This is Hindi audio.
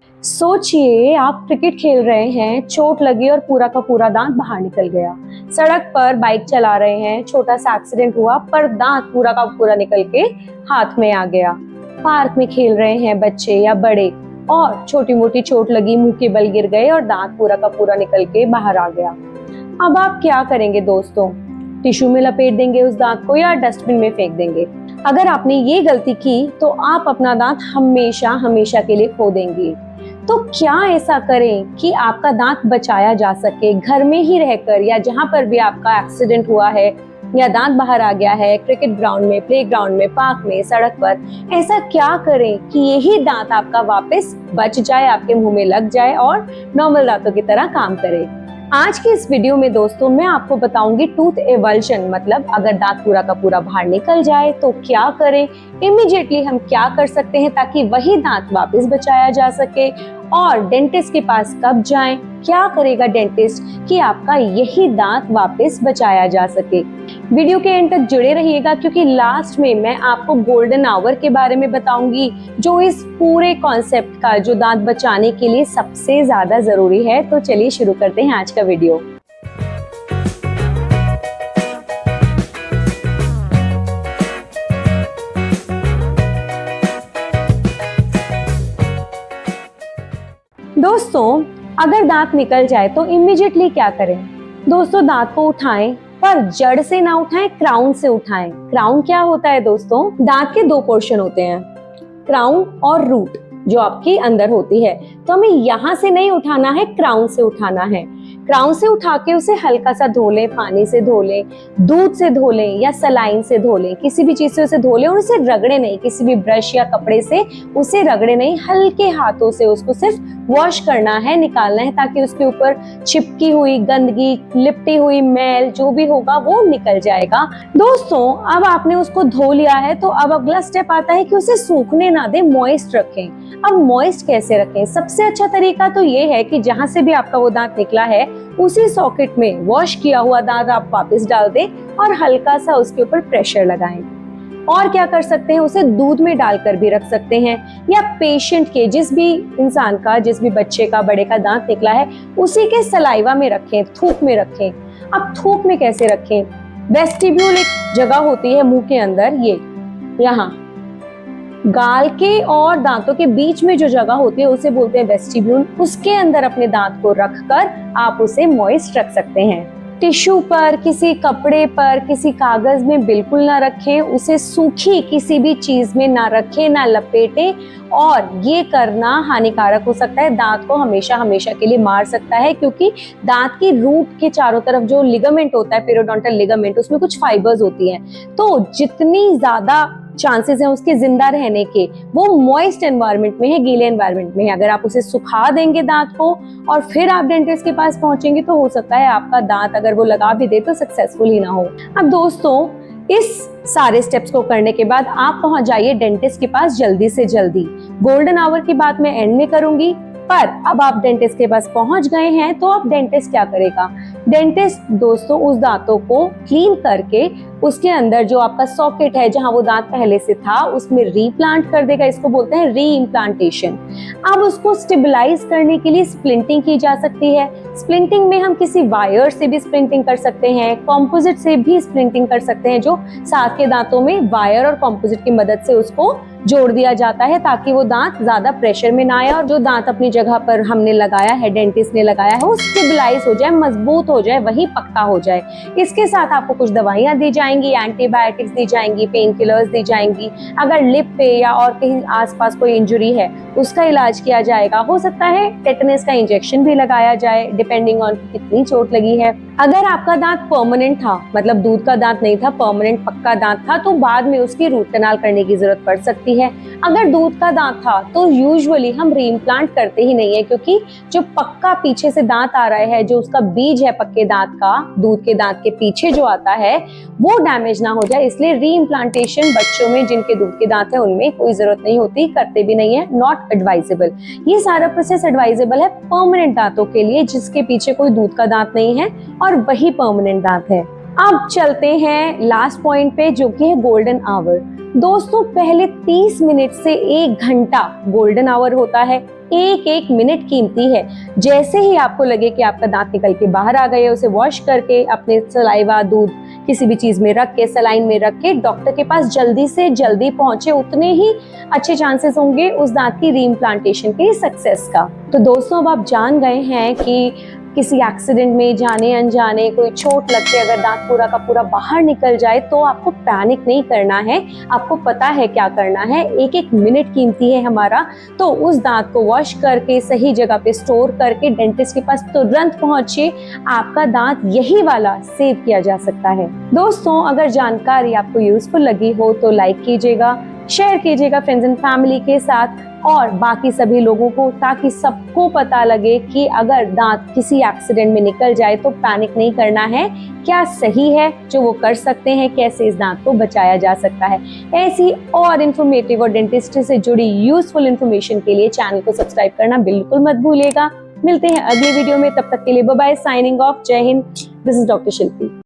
सोचिए आप क्रिकेट खेल रहे हैं, चोट लगी और पूरा का पूरा दांत बाहर निकल गया। सड़क पर बाइक चला रहे हैं, छोटा सा एक्सीडेंट हुआ पर दांत पूरा का पूरा निकल के हाथ में आ गया। पार्क में खेल रहे हैं बच्चे या बड़े और छोटी मोटी चोट लगी, मुंह के बल गिर गए और दांत पूरा का पूरा निकल के बाहर आ गया। अब आप क्या करेंगे दोस्तों? टिश्यू में लपेट देंगे उस दांत को या डस्टबिन में फेंक देंगे? अगर आपने ये गलती की तो आप अपना दांत हमेशा हमेशा के लिए खो देंगे। तो क्या ऐसा करें कि आपका दांत बचाया जा सके, घर में ही रहकर या जहां पर भी आपका एक्सीडेंट हुआ है या दांत बाहर आ गया है, क्रिकेट ग्राउंड में, प्ले ग्राउंड में, पार्क में, सड़क पर, ऐसा क्या करें कि यही दांत आपका वापस बच जाए, आपके मुंह में लग जाए और नॉर्मल दांतों की तरह काम करे। आज की इस वीडियो में दोस्तों मैं आपको बताऊंगी टूथ एवल्शन, मतलब अगर दांत पूरा का पूरा बाहर निकल जाए तो क्या करें, इमीडिएटली हम क्या कर सकते हैं ताकि वही दांत वापस बचाया जा सके, और डेंटिस्ट के पास कब जाएं, क्या करेगा डेंटिस्ट कि आपका यही दांत वापस बचाया जा सके। वीडियो के एंड तक जुड़े रहिएगा क्योंकि लास्ट में मैं आपको गोल्डन आवर के बारे में बताऊंगी जो इस पूरे कॉन्सेप्ट का, जो दांत बचाने के लिए सबसे ज्यादा जरूरी है। तो चलिए शुरू करते हैं आज का वीडियो। दोस्तों अगर दांत निकल जाए तो इमीडिएटली क्या करें? दोस्तों दांत को उठाएं पर जड़ से ना उठाएं, क्राउन से उठाएं। क्राउन क्या होता है दोस्तों? दांत के दो पोर्शन होते हैं, क्राउन और रूट, जो आपके अंदर होती है। तो हमें यहाँ से नहीं उठाना है, क्राउन से उठाना है। क्राउन से उठा के उसे हल्का सा धो लें, पानी से धो लें, दूध से धो लें या सलाइन से धो लें, किसी भी चीज से उसे धो लें और उसे रगड़े नहीं, किसी भी ब्रश या कपड़े से उसे रगड़े नहीं, हल्के हाथों से उसको सिर्फ वॉश करना है, निकालना है ताकि उसके ऊपर चिपकी हुई गंदगी, लिपटी हुई मैल जो भी होगा वो निकल जाएगा। दोस्तों अब आपने उसको धो लिया है तो अब अगला स्टेप आता है कि उसे सूखने ना दें, मॉइस्ट रखें। अब मॉइस्ट कैसे रखें? सबसे अच्छा तरीका तो ये है कि जहां से भी आपका वो दांत निकला है उसी सॉकेट में वॉश किया हुआ दांत आप वापस डाल दें और हल्का सा उसके ऊपर प्रेशर लगाएं। और क्या कर सकते हैं, उसे दूध में डालकर भी रख सकते हैं या पेशेंट के, जिस भी इंसान का, जिस भी बच्चे का, बड़े का दांत निकला है उसी के सलाइवा में रखें, थूक में रखें। अब थूक में कैसे रखें? वेस्टिब्यूल एक जगह होती है मुंह के अंदर, ये यहाँ गाल के और दांतों के बीच में जो जगह होती है उसे बोलते हैं वेस्टिब्यूल। उसके अंदर अपने दांत को रखकर आप उसे मॉइस्ट रख सकते हैं। टिश्यू पर, किसी कपड़े पर, किसी कागज में बिल्कुल ना रखें, उसे सूखी किसी भी चीज में ना रखें, ना लपेटें, और ये करना हानिकारक हो सकता है, दांत को हमेशा हमेशा के लिए मार सकता है क्योंकि दांत की रूट के चारों तरफ जो लिगामेंट होता है, पेरियोडोंटल लिगामेंट, उसमें कुछ फाइबर्स होती हैं, तो जितनी ज्यादा चांसेस हैं उसके जिंदा रहने के वो मॉइस्ट एनवायरनमेंट में है, गीले एनवायरनमेंट में है। अगर आप उसे सुखा देंगे दांत को और फिर आप डेंटिस्ट के पास पहुंचेंगे तो हो सकता है आपका दांत अगर वो लगा भी दे तो सक्सेसफुल ही ना हो। अब दोस्तों इस सारे स्टेप्स को करने के बाद आप पहुंच जाइए डेंटिस्ट के पास जल्दी से जल्दी। गोल्डन आवर की बात मैं एंड में करूंगी, पर अब आप डेंटिस्ट के पास पहुंच गए हैं तो अब डेंटिस्ट क्या करेगा? डेंटिस्ट दोस्तों उस दांतों को क्लीन करके उसके अंदर जो आपका सॉकेट है जहां वो दांत पहले से था उसमें रीप्लांट कर देगा, इसको बोलते हैं री इम्प्लांटेशन। अब उसको स्टेबलाइज करने के लिए स्प्लिंटिंग की जा सकती है। स्प्लिंटिंग में हम किसी वायर से भी स्प्लिंटिंग कर सकते हैं, कॉम्पोजिट से भी स्प्लिंटिंग कर सकते हैं, जो साथ के दांतों में वायर और कॉम्पोजिट की मदद से उसको जोड़ दिया जाता है ताकि वो दांत ज्यादा प्रेशर में ना आए और जो दांत अपनी जगह पर हमने लगाया है, डेंटिस्ट ने लगाया है, वो स्टेबलाइज हो जाए, मजबूत हो जाए, वही पक्का हो जाए। इसके साथ आपको कुछ दवाइयां दी जाएंगी, एंटीबायोटिक्स दी जाएंगी, पेन किलर्स दी जाएंगी। अगर लिप पे या और कहीं आसपास कोई इंजरी है उसका इलाज किया जाएगा। हो सकता है टेटनस का इंजेक्शन भी लगाया जाए डिपेंडिंग ऑन कितनी चोट लगी है। अगर आपका दांत परमानेंट था, मतलब दूध का दांत नहीं था, परमानेंट पक्का दांत था, तो बाद में उसकी रूट कैनाल करने की जरूरत पड़ सकती है। अगर दूध का दांत था तो यूजुअली हम रीइम्प्लांट करते ही नहीं है क्योंकि जो पक्का पीछे से दांत आ रहा है, जो उसका बीज है पक्के दांत का, दूध के दांत के पीछे जो आता है वो डैमेज ना हो जाए, इसलिए रीइम्प्लांटेशन बच्चों में जिनके दूध के दांत है उनमें कोई जरूरत नहीं होती, करते भी नहीं है, नॉट एडवाइजेबल। ये सारा प्रोसेस एडवाइजेबल है परमानेंट दांतों के लिए जिसके पीछे कोई दूध का दांत नहीं है और वही परमानेंट दांत है। अब चलते हैं लास्ट पॉइंट पे जो कि है गोल्डन आवर। दोस्तों पहले 30 मिनट से 1 घंटा गोल्डन आवर होता है। एक एक मिनट कीमती है। जैसे ही आपको लगे कि आपका दांत निकल के बाहर आ गए, उसे वॉश करके अपने सलाइवा, दूध किसी भी चीज में रख के, सलाइन में रख के डॉक्टर के पास जल्दी से जल्दी पहुंचे, उतने ही अच्छे चांसेस होंगे उस दांत की रीइम्प्लांटेशन के सक्सेस का। तो दोस्तों, अब आप जान गए हैं कि किसी एक्सीडेंट में जाने अनजाने कोई चोट लग के अगर दांत पूरा का पूरा बाहर निकल जाए तो आपको पैनिक नहीं करना है। आपको पता है क्या करना है, एक एक मिनट कीमती है हमारा। तो उस दांत को वॉश करके सही जगह पे स्टोर करके डेंटिस्ट के पास तुरंत पहुंचे, आपका दांत यही वाला सेव किया जा सकता है। दोस्तों, अगर जानकारी आपको यूजफुल लगी हो तो लाइक कीजिएगा, शेयर कीजिएगा फ्रेंड्स एंड फैमिली के साथ और बाकी सभी लोगों को, ताकि सबको पता लगे कि अगर दांत किसी एक्सीडेंट में निकल जाए तो पैनिक नहीं करना है, क्या सही है जो वो कर सकते हैं, कैसे इस दांत को बचाया जा सकता है। ऐसी और इन्फॉर्मेटिव और डेंटिस्ट्री से जुड़ी यूजफुल इन्फॉर्मेशन के लिए चैनल को सब्सक्राइब करना बिल्कुल मत भूलिएगा। मिलते हैं अगली वीडियो में, तब तक के लिए बाय बाय, साइनिंग ऑफ, जय Hind, this is doctor Shilpi.